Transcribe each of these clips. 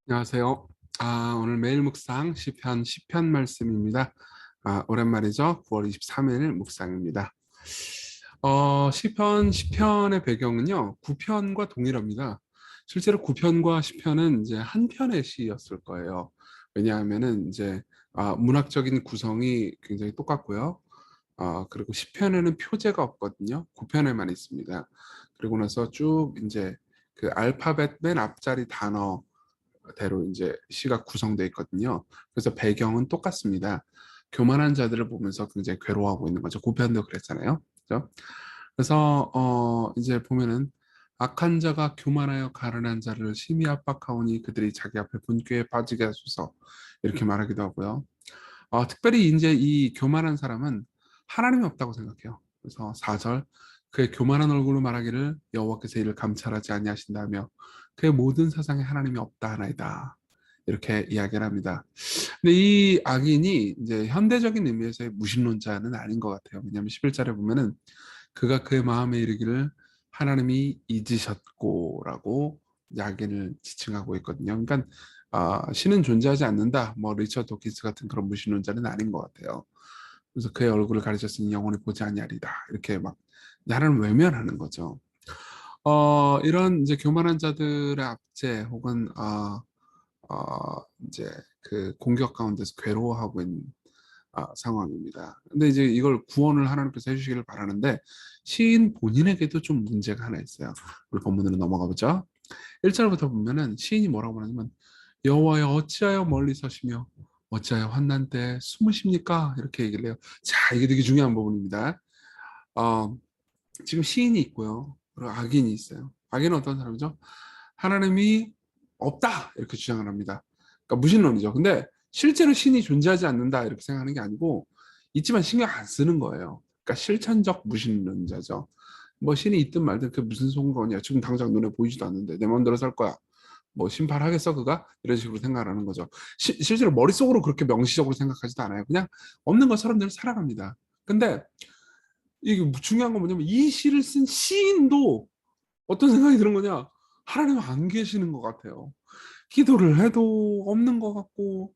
안녕하세요. 오늘 매일 묵상 시편 말씀입니다. 오랜만이죠. 9월 23일 묵상입니다. 시편의 배경은요, 9편과 동일합니다. 실제로 9편과 시편은 이제 한 편의 시였을 거예요. 왜냐하면은 이제 문학적인 구성이 굉장히 똑같고요. 그리고 시편에는 표제가 없거든요. 9편에만 있습니다. 그리고 나서 쭉 이제 그 알파벳 맨 앞자리 단어 대로 이제 시가 구성되어 있거든요. 그래서 배경은 똑같습니다. 교만한 자들을 보면서 굉장히 괴로워하고 있는 거죠. 고편도 그랬잖아요. 그죠? 그래서 이제 보면은 악한 자가 교만하여 가련한 자를 심히 압박하오니 그들이 자기 앞에 분교에 빠지게 하소서, 이렇게 말하기도 하고요. 특별히 이제 이 교만한 사람은 하나님이 없다고 생각해요. 그래서 4절, 그의 교만한 얼굴로 말하기를 여호와께서 이를 감찰하지 아니하신다며 그의 모든 사상에 하나님이 없다 하나이다, 이렇게 이야기를 합니다. 근데 이 악인이 이제 현대적인 의미에서의 무신론자는 아닌 것 같아요. 왜냐하면 11절에 보면은 그가 그의 마음에 이르기를 하나님이 잊으셨고라고 악인을 지칭하고 있거든요. 그러니까 신은 존재하지 않는다, 뭐 리처드 도킨스 같은 그런 무신론자는 아닌 것 같아요. 그래서 그의 얼굴을 가리셨으니 영원히 보지 아니하리다, 이렇게 막 나를 외면하는 거죠. 이런 이제 교만한 자들의 압제 혹은 이제 그 공격 가운데서 괴로워하고 있는 상황입니다. 근데 이제 이걸 구원을 하나님께서 해주시기를 바라는데, 시인 본인에게도 좀 문제가 하나 있어요. 우리 본문으로 넘어가 보죠. 1절부터 보면은 시인이 뭐라고 하냐면, 여호와여 어찌하여 멀리 서시며 어찌하여 환난 때 숨으십니까? 이렇게 얘기를 해요. 자, 이게 되게 중요한 부분입니다. 어, 지금 시인이 있고요, 그리고 악인이 있어요. 악인은 어떤 사람이죠? 하나님이 없다, 이렇게 주장을 합니다. 그러니까 무신론이죠. 근데 실제로 신이 존재하지 않는다, 이렇게 생각하는 게 아니고 있지만 신경 안 쓰는 거예요. 그러니까 실천적 무신론자죠. 뭐 신이 있든 말든 그게 무슨 소용이냐, 지금 당장 눈에 보이지도 않는데 내 마음대로 살 거야, 뭐 심판하겠어 그가, 이런 식으로 생각하는 거죠. 실제로 머릿속으로 그렇게 명시적으로 생각하지도 않아요. 그냥 없는 것처럼 늘 살아갑니다. 근데 이게 중요한 건 뭐냐면, 이 시를 쓴 시인도 어떤 생각이 드는 거냐, 하나님 안 계시는 것 같아요. 기도를 해도 없는 것 같고,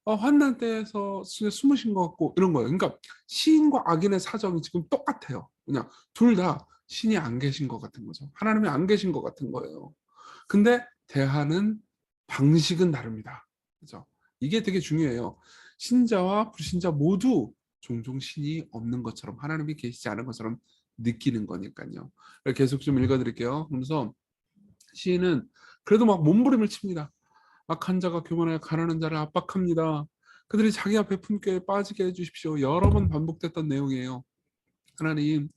환난 때에서 숨으신 것 같고, 이런 거예요. 그러니까 시인과 악인의 사정이 지금 똑같아요. 그냥 둘 다 신이 안 계신 것 같은 거죠. 하나님이 안 계신 것 같은 거예요. 근데 대하는 방식은 다릅니다. 그죠? 이게 되게 중요해요. 신자와 불신자 모두 종종 신이 없는 것처럼, 하나님이 계시지 않은 것처럼 느끼는 거니까요. 계속 좀 읽어드릴게요. 그러면서 시인은 그래도 막 몸부림을 칩니다. 악한 자가 교만하여 가난한 자를 압박합니다. 그들이 자기 앞에 품격에 빠지게 해주십시오. 여러 번 반복됐던 내용이에요. 하나님,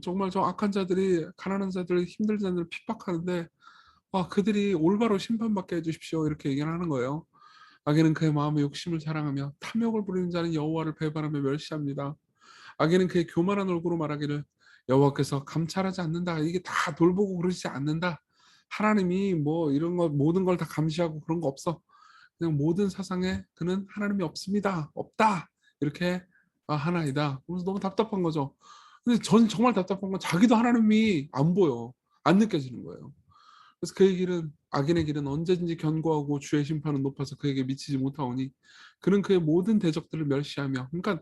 정말 저 악한 자들이 가난한 자들, 힘든 자들을 핍박하는데 그들이 올바로 심판받게 해주십시오, 이렇게 얘기를 하는 거예요. 악인은 그의 마음의 욕심을 자랑하며 탐욕을 부리는 자는 여호와를 배반하며 멸시합니다. 악인은 그의 교만한 얼굴로 말하기를 여호와께서 감찰하지 않는다, 이게 다 돌보고 그러지 않는다, 하나님이 뭐 이런 거 모든 걸 다 감시하고 그런 거 없어, 그냥 모든 사상에 그는 하나님이 없습니다, 없다, 이렇게 하나이다. 그래서 너무 답답한 거죠. 근데 전 정말 답답한 건 자기도 하나님이 안 보여, 안 느껴지는 거예요. 그래서 그의 길은, 악인의 길은 언제든지 견고하고 주의 심판은 높아서 그에게 미치지 못하오니 그는 그의 모든 대적들을 멸시하며, 그러니까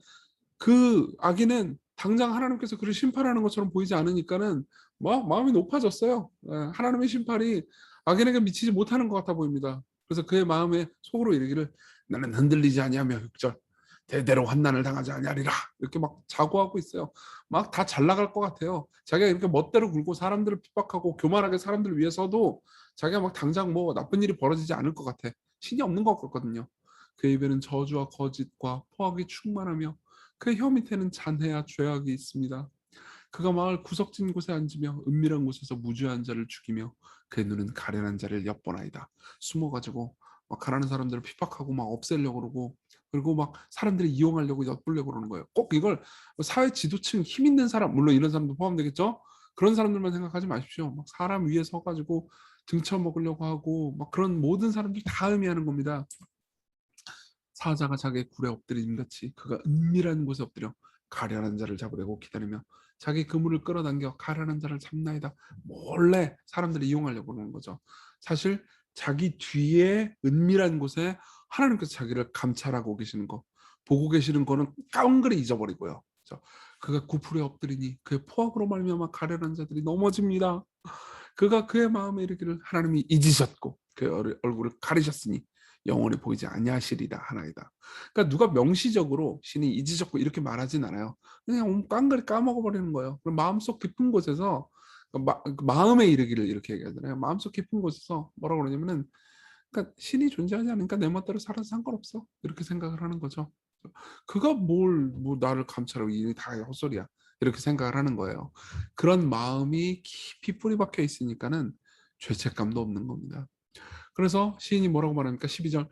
그 악인은 당장 하나님께서 그를 심판하는 것처럼 보이지 않으니까는 마음이 높아졌어요. 하나님의 심판이 악인에게 미치지 못하는 것 같아 보입니다. 그래서 그의 마음에 속으로 이르기를 나는 흔들리지 아니하며 6절 대대로 환난을 당하지 아니하리라, 이렇게 막 자고하고 있어요. 막 다 잘 나갈 것 같아요. 자기가 이렇게 멋대로 굴고 사람들을 핍박하고 교만하게 사람들을 위해서도 자기가 막 당장 뭐 나쁜 일이 벌어지지 않을 것 같아. 신이 없는 것 같거든요. 그 입에는 저주와 거짓과 포악이 충만하며 그 혀 밑에는 잔해와 죄악이 있습니다. 그가 마을 구석진 곳에 앉으며 은밀한 곳에서 무죄한 자를 죽이며 그의 눈은 가련한 자를 엿보나이다. 숨어가지고 막 가난한 사람들을 핍박하고 막 없애려고 그러고, 그리고 막 사람들이 이용하려고 엿보려고 그러는 거예요. 꼭 이걸 사회 지도층 힘 있는 사람, 물론 이런 사람도 포함되겠죠. 그런 사람들만 생각하지 마십시오. 막 사람 위에 서가지고 등쳐 먹으려고 하고 막 그런 모든 사람들 다 의미하는 겁니다. 사자가 자기의 굴에 엎드림 같이 그가 은밀한 곳에 엎드려 가련한 자를 잡으려고 기다리며 자기 그물을 끌어당겨 가련한 자를 잡나이다. 몰래 사람들이 이용하려고 그러는 거죠. 사실 자기 뒤에 은밀한 곳에 하나님께서 자기를 감찰하고 계시는 거, 보고 계시는 거는 깡그리 잊어버리고요. 그래서 그가 구풀에 엎드리니 그의 포악으로 말미암아 가련한 자들이 넘어집니다. 그가 그의 마음에 이르기를 하나님이 잊으셨고 그의 얼굴을 가리셨으니 영원히 보이지 아니하시리라 하나이다. 그러니까 누가 명시적으로 신이 잊으셨고 이렇게 말하진 않아요. 그냥 깡그리 까먹어 버리는 거예요. 그럼 마음속 깊은 곳에서 마음에 이르기를 이렇게 얘기하잖아요. 마음속 깊은 곳에서 뭐라고 그러냐면은 그러니까 신이 존재하지 않으니까 내 멋대로 살아도 상관없어 이렇게 생각을 하는 거죠. 그가 뭐 나를 감찰하고 이게 다 헛소리야 이렇게 생각을 하는 거예요. 그런 마음이 깊이 뿌리 박혀 있으니까는 죄책감도 없는 겁니다. 그래서 시인이 뭐라고 말합니까? 12절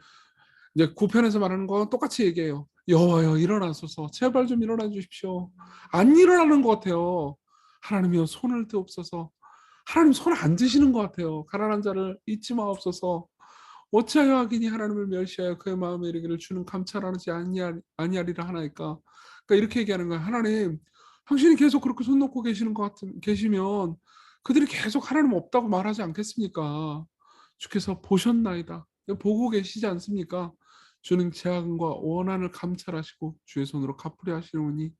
이제 9편에서 말하는 거 똑같이 얘기해요. 여호와여 일어나소서 제발 좀 일어나 주십시오. 안 일어나는 것 같아요. 하나님이여 손을 드옵소서. 하나님 손 안 드시는 것 같아요. 가난한 자를 잊지 마옵소서. 어찌하여 악인이 하나님을 멸시하여 그의 마음에 이르기를 주는 감찰하지 아니하리라 하나이까. 그러니까 이렇게 얘기하는 거예요. 하나님, 당신이 계속 그렇게 손 놓고 계시면 그들이 계속 하나님 없다고 말하지 않겠습니까? 주께서 보셨나이다. 보고 계시지 않습니까? 주는 재앙과 원한을 감찰하시고 주의 손으로 갚으려 하시노니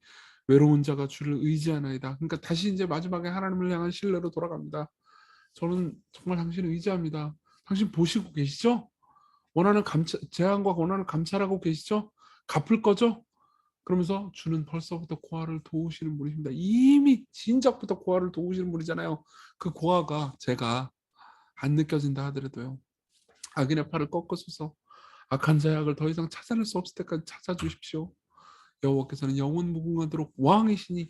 외로운 자가 주를 의지하나이다. 그러니까 다시 이제 마지막에 하나님을 향한 신뢰로 돌아갑니다. 저는 정말 당신을 의지합니다. 당신 보시고 계시죠? 재앙과 원한을 감찰하고 계시죠? 갚을 거죠? 그러면서 주는 벌써부터 고아를 도우시는 분이십니다. 이미 진작부터 고아를 도우시는 분이잖아요. 그 고아가 제가 안 느껴진다 하더라도요. 악인의 팔을 꺾으소서. 악한 자의 악을 더 이상 찾아낼 수 없을 때까지 찾아주십시오. 여호와께서는 영원 무궁하도록 왕이시니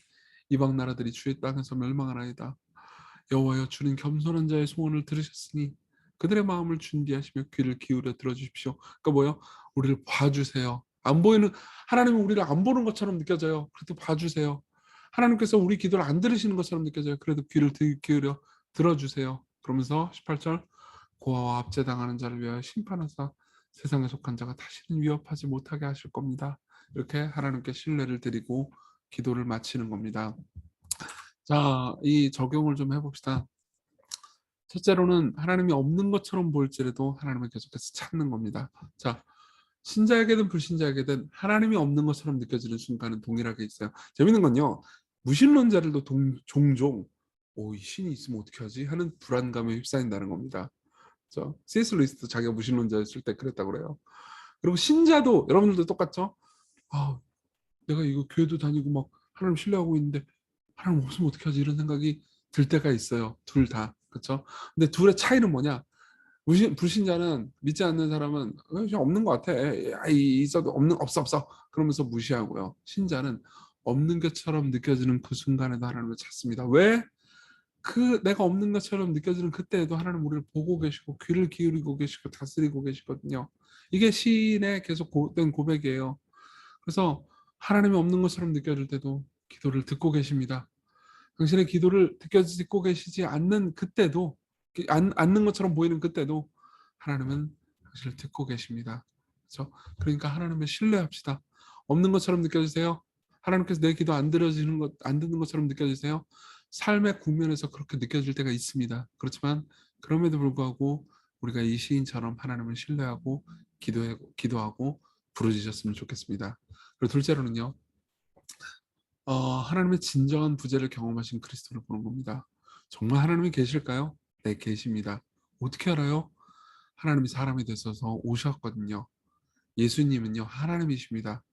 이방 나라들이 주의 땅에서 멸망하나이다. 여호와여 주는 겸손한 자의 소원을 들으셨으니 그들의 마음을 준비하시며 귀를 기울여 들어주십시오. 그러니까 뭐요? 우리를 봐주세요. 안 보이는 하나님은 우리를 안 보는 것처럼 느껴져요. 그래도 봐주세요. 하나님께서 우리 기도를 안 들으시는 것처럼 느껴져요. 그래도 귀를 기울여 들어주세요. 그러면서 18절 고아와 압제당하는 자를 위하여 심판하사 세상에 속한 자가 다시는 위협하지 못하게 하실 겁니다. 이렇게 하나님께 신뢰를 드리고 기도를 마치는 겁니다. 자, 이 적용을 좀 해봅시다. 첫째로는 하나님이 없는 것처럼 보일지라도 하나님을 계속해서 찾는 겁니다. 자, 신자에게든 불신자에게든 하나님이 없는 것처럼 느껴지는 순간은 동일하게 있어요. 재밌는 건요. 무신론자들도 종종 이 신이 있으면 어떻게 하지? 하는 불안감에 휩싸인다는 겁니다. 그렇죠? C.S. 루이스도 자기가 무신론자였을 때 그랬다고 그래요. 그리고 신자도 여러분들도 똑같죠? 아, 내가 이거 교회도 다니고 막 하나님 신뢰하고 있는데 하나님 없으면 어떻게 하지? 이런 생각이 들 때가 있어요. 둘 다. 그렇죠? 근데 둘의 차이는 뭐냐? 불신자는 믿지 않는 사람은 그냥 없는 것 같아. 있어도 없어. 그러면서 무시하고요. 신자는 없는 것처럼 느껴지는 그 순간에도 하나님을 찾습니다. 왜? 그 내가 없는 것처럼 느껴지는 그때에도 하나님 우리를 보고 계시고 귀를 기울이고 계시고 다스리고 계시거든요. 이게 시인의 계속 된 고백이에요. 그래서 하나님이 없는 것처럼 느껴질 때도 기도를 듣고 계십니다. 당신의 기도를 듣고 계시지 않는 그때도 않는 것처럼 보이는 그때도 하나님은 당신을 듣고 계십니다. 그렇죠? 그러니까 하나님을 신뢰합시다. 없는 것처럼 느껴지세요? 하나님께서 내 기도 안 듣는 것처럼 느껴지세요? 삶의 국면에서 그렇게 느껴질 때가 있습니다. 그렇지만 그럼에도 불구하고 우리가 이 시인처럼 하나님을 신뢰하고 기도하고 부르짖었으면 좋겠습니다. 그리고 둘째로는요. 하나님의 진정한 부재를 경험하신 그리스도를 보는 겁니다. 정말 하나님이 계실까요? 네, 계십니다. 어떻게 알아요? 하나님이 사람이 되셔서 오셨거든요. 예수님은요, 하나님이십니다.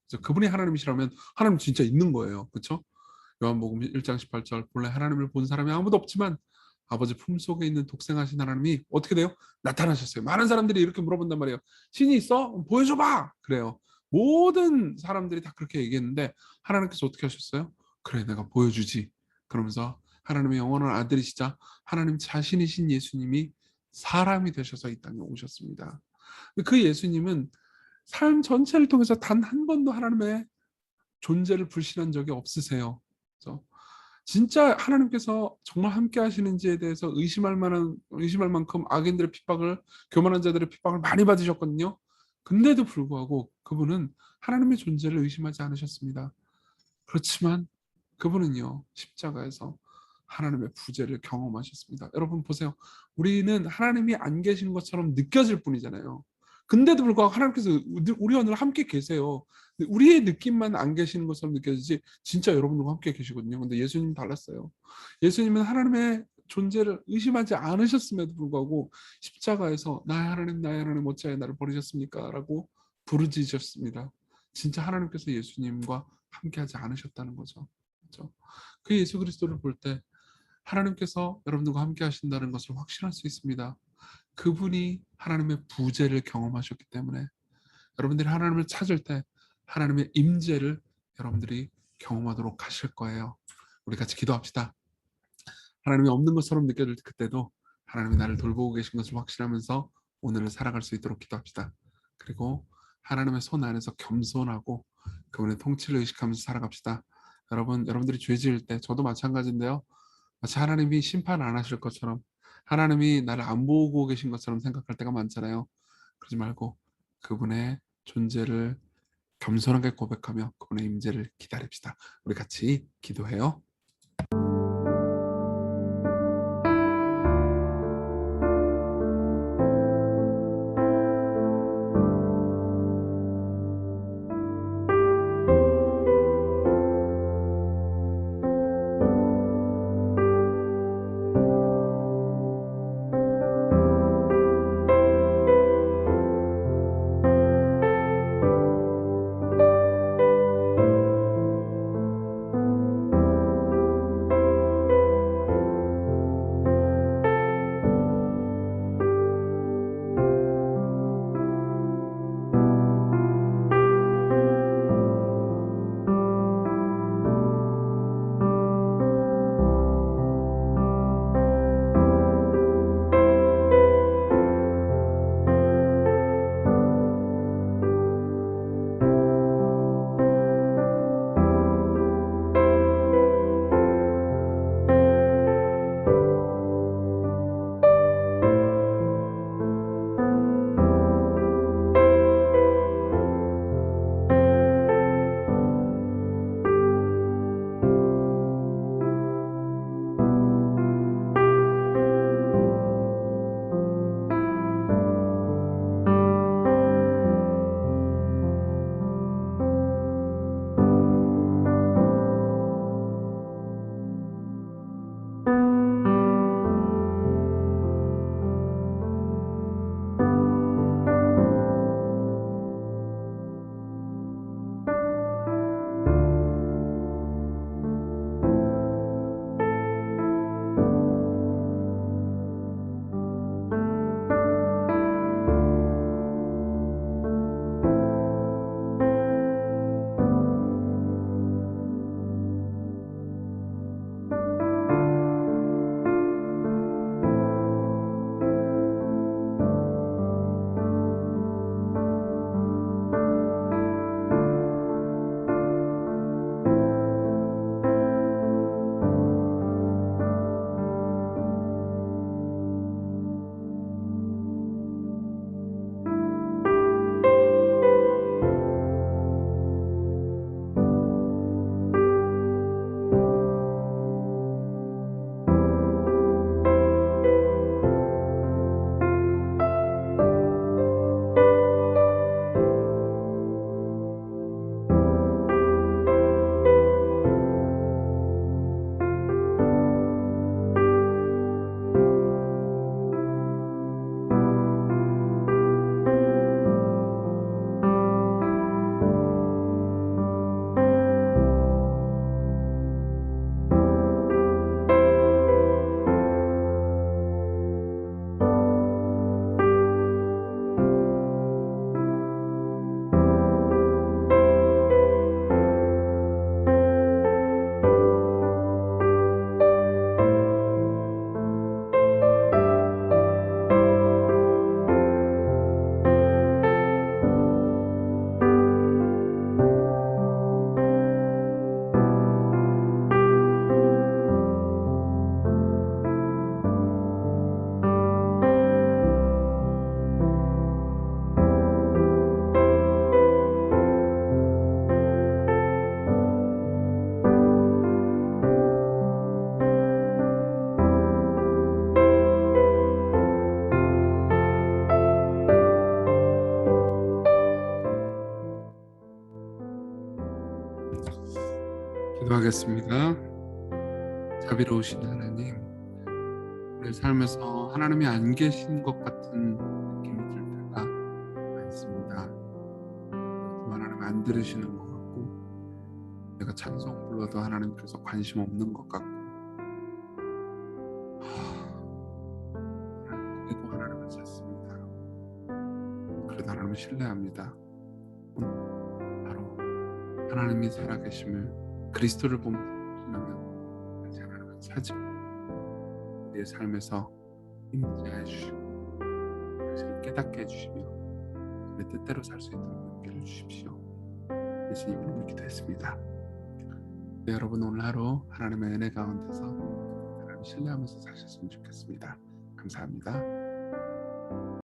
그래서 그분이 하나님이시라면 하나님 진짜 있는 거예요. 그렇죠? 요한복음 1장 18절 본래 하나님을 본 사람이 아무도 없지만 아버지 품속에 있는 독생하신 하나님이 어떻게 돼요? 나타나셨어요. 많은 사람들이 이렇게 물어본단 말이에요. 신이 있어? 보여줘봐! 그래요. 모든 사람들이 다 그렇게 얘기했는데 하나님께서 어떻게 하셨어요? 그래 내가 보여주지. 그러면서 하나님의 영원한 아들이시자 하나님 자신이신 예수님이 사람이 되셔서 이 땅에 오셨습니다. 그 예수님은 삶 전체를 통해서 단 한 번도 하나님의 존재를 불신한 적이 없으세요. 그래서 진짜 하나님께서 정말 함께 하시는지에 대해서 의심할 만큼 악인들의 핍박을 교만한 자들의 핍박을 많이 받으셨거든요. 근데도 불구하고 그분은 하나님의 존재를 의심하지 않으셨습니다. 그렇지만 그분은요 십자가에서 하나님의 부재를 경험하셨습니다. 여러분 보세요. 우리는 하나님이 안 계신 것처럼 느껴질 뿐이잖아요. 근데도 불구하고 하나님께서 우리와 늘 함께 계세요. 우리의 느낌만 안 계시는 것처럼 느껴지지 진짜 여러분들과 함께 계시거든요. 근데 예수님 달랐어요. 예수님은 하나님의 존재를 의심하지 않으셨음에도 불구하고 십자가에서 나의 하나님 나의 하나님 어찌하여 나를 버리셨습니까? 라고 부르짖으셨습니다. 진짜 하나님께서 예수님과 함께하지 않으셨다는 거죠. 그렇죠? 그 예수 그리스도를 볼 때 하나님께서 여러분들과 함께 하신다는 것을 확신할 수 있습니다. 그분이 하나님의 부재를 경험하셨기 때문에 여러분들이 하나님을 찾을 때 하나님의 임재를 여러분들이 경험하도록 하실 거예요. 우리 같이 기도합시다. 하나님이 없는 것처럼 느껴질 그때도 하나님이 나를 돌보고 계신 것을 확신하면서 오늘을 살아갈 수 있도록 기도합시다. 그리고 하나님의 손 안에서 겸손하고 그분의 통치를 의식하면서 살아갑시다. 여러분들이 죄 지을 때 저도 마찬가지인데요. 마치 하나님이 심판 안 하실 것처럼 하나님이 나를 안 보고 계신 것처럼 생각할 때가 많잖아요. 그러지 말고 그분의 존재를 겸손하게 고백하며 그분의 임재를 기다립시다. 우리 같이 기도해요. 기도하겠습니다. 자비로우신 하나님, 우리 삶에서 하나님이 안 계신 것 같은 느낌이 들 때가 많습니다. 또 하나님 안 들으시는 것 같고, 내가 찬송 불러도 하나님께서 관심 없는 것 같고, 그래도 하나님을 찾습니다. 그래도 하나님을 신뢰합니다. 바로 하나님이 살아계심을, 그리스도를 보면 다시 하나님을 찾으며 우리의 삶에서 임재해 주시고 당신을 깨닫게 해주시며 내 뜻대로 살 수 있도록 용기를 주십시오. 예수님 이름으로 기도했습니다. 네, 여러분 오늘 하루 하나님의 은혜 가운데서 하나님 신뢰하면서 사셨으면 좋겠습니다. 감사합니다.